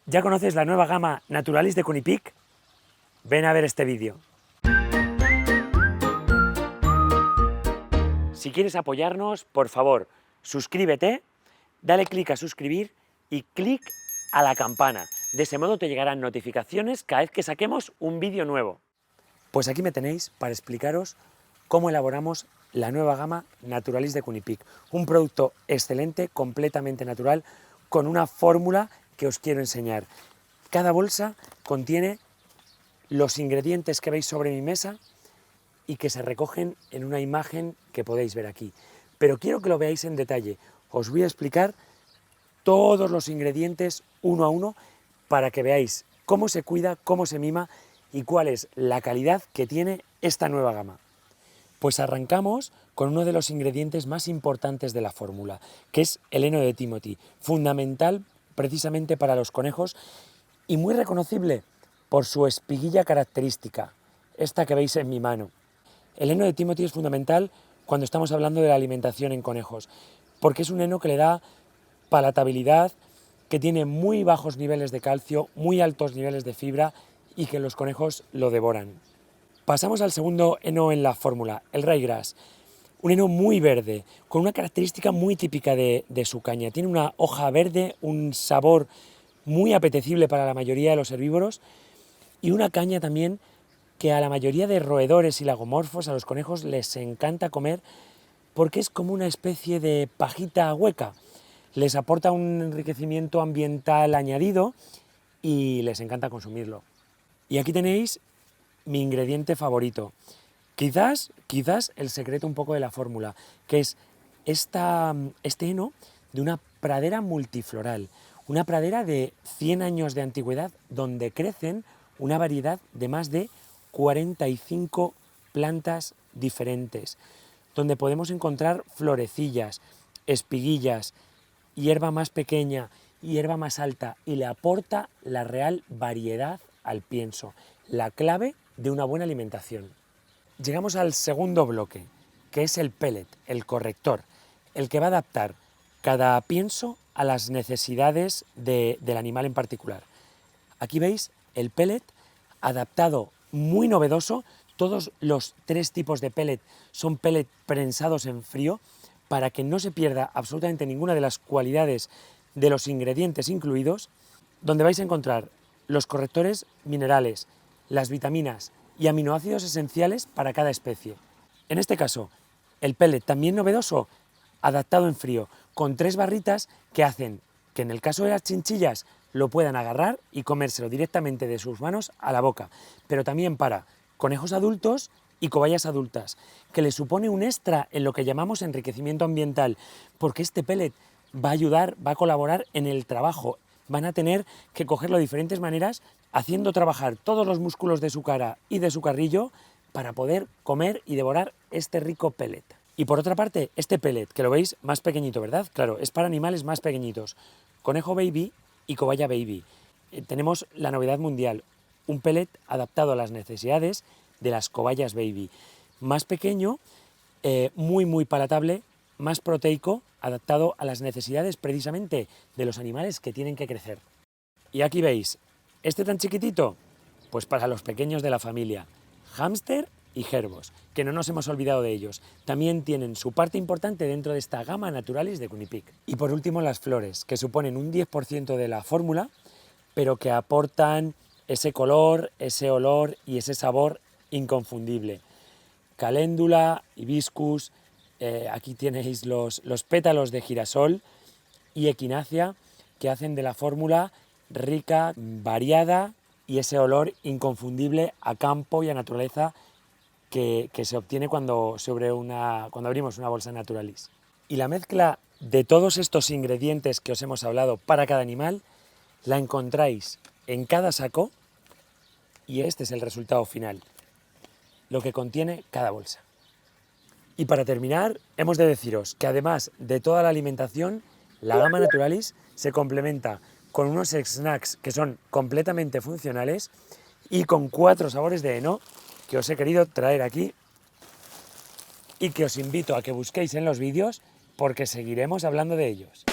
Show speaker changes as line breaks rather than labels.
¿Ya conoces la nueva gama Naturalis de Cunipic? Ven a ver este vídeo. Si quieres apoyarnos, por favor, suscríbete, dale clic a suscribir y clic a la campana. De ese modo te llegarán notificaciones cada vez que saquemos un vídeo nuevo. Pues aquí me tenéis para explicaros cómo elaboramos la nueva gama Naturalis de Cunipic. Un producto excelente, completamente natural, con una fórmula que os quiero enseñar. Cada bolsa contiene los ingredientes que veis sobre mi mesa y que se recogen en una imagen que podéis ver aquí. Pero quiero que lo veáis en detalle. Os voy a explicar todos los ingredientes uno a uno para que veáis cómo se cuida, cómo se mima y cuál es la calidad que tiene esta nueva gama. Pues arrancamos con uno de los ingredientes más importantes de la fórmula, que es el heno de Timothy, fundamental precisamente para los conejos y muy reconocible por su espiguilla característica, esta que veis en mi mano. El heno de Timothy es fundamental cuando estamos hablando de la alimentación en conejos, porque es un heno que le da palatabilidad, que tiene muy bajos niveles de calcio, muy altos niveles de fibra y que los conejos lo devoran. Pasamos al segundo heno en la fórmula, el ryegrass. Un heno muy verde, con una característica muy típica de su caña. Tiene una hoja verde, un sabor muy apetecible para la mayoría de los herbívoros y una caña también que a la mayoría de roedores y lagomorfos, a los conejos, les encanta comer porque es como una especie de pajita hueca. Les aporta un enriquecimiento ambiental añadido y les encanta consumirlo. Y aquí tenéis mi ingrediente favorito. Quizás el secreto un poco de la fórmula, que es este heno de una pradera multifloral, una pradera de 100 años de antigüedad donde crecen una variedad de más de 45 plantas diferentes, donde podemos encontrar florecillas, espiguillas, hierba más pequeña, hierba más alta y le aporta la real variedad al pienso, la clave de una buena alimentación. Llegamos al segundo bloque, que es el pellet, el corrector, el que va a adaptar cada pienso a las necesidades del animal en particular. Aquí veis el pellet adaptado, muy novedoso. Todos los tres tipos de pellet son pellet prensados en frío para que no se pierda absolutamente ninguna de las cualidades de los ingredientes incluidos, donde vais a encontrar los correctores minerales, las vitaminas y aminoácidos esenciales para cada especie. En este caso, el pellet también novedoso, adaptado en frío, con 3 barritas que hacen que en el caso de las chinchillas lo puedan agarrar y comérselo directamente de sus manos a la boca, pero también para conejos adultos y cobayas adultas, que les supone un extra en lo que llamamos enriquecimiento ambiental, porque este pellet va a ayudar, va a colaborar en el trabajo. Van a tener que cogerlo de diferentes maneras, haciendo trabajar todos los músculos de su cara y de su carrillo para poder comer y devorar este rico pellet. Y por otra parte, este pellet, que lo veis más pequeñito, ¿verdad? Claro, es para animales más pequeñitos. Conejo baby y cobaya baby. Tenemos la novedad mundial, un pellet adaptado a las necesidades de las cobayas baby. Más pequeño, muy palatable, más proteico, adaptado a las necesidades precisamente de los animales que tienen que crecer. Y aquí veis, este tan chiquitito, pues para los pequeños de la familia, hámster y jerbos, que no nos hemos olvidado de ellos. También tienen su parte importante dentro de esta gama Naturalis de Cunipic. Y por último las flores, que suponen un 10% de la fórmula, pero que aportan ese color, ese olor y ese sabor inconfundible. Caléndula, hibiscus, aquí tenéis los pétalos de girasol y equinacia, que hacen de la fórmula rica, variada y ese olor inconfundible a campo y a naturaleza que se obtiene cuando abrimos una bolsa Naturalis. Y la mezcla de todos estos ingredientes que os hemos hablado para cada animal la encontráis en cada saco y este es el resultado final, lo que contiene cada bolsa. Y para terminar, hemos de deciros que además de toda la alimentación, la gama Naturalis se complementa con unos snacks que son completamente funcionales y con 4 sabores de heno que os he querido traer aquí y que os invito a que busquéis en los vídeos porque seguiremos hablando de ellos.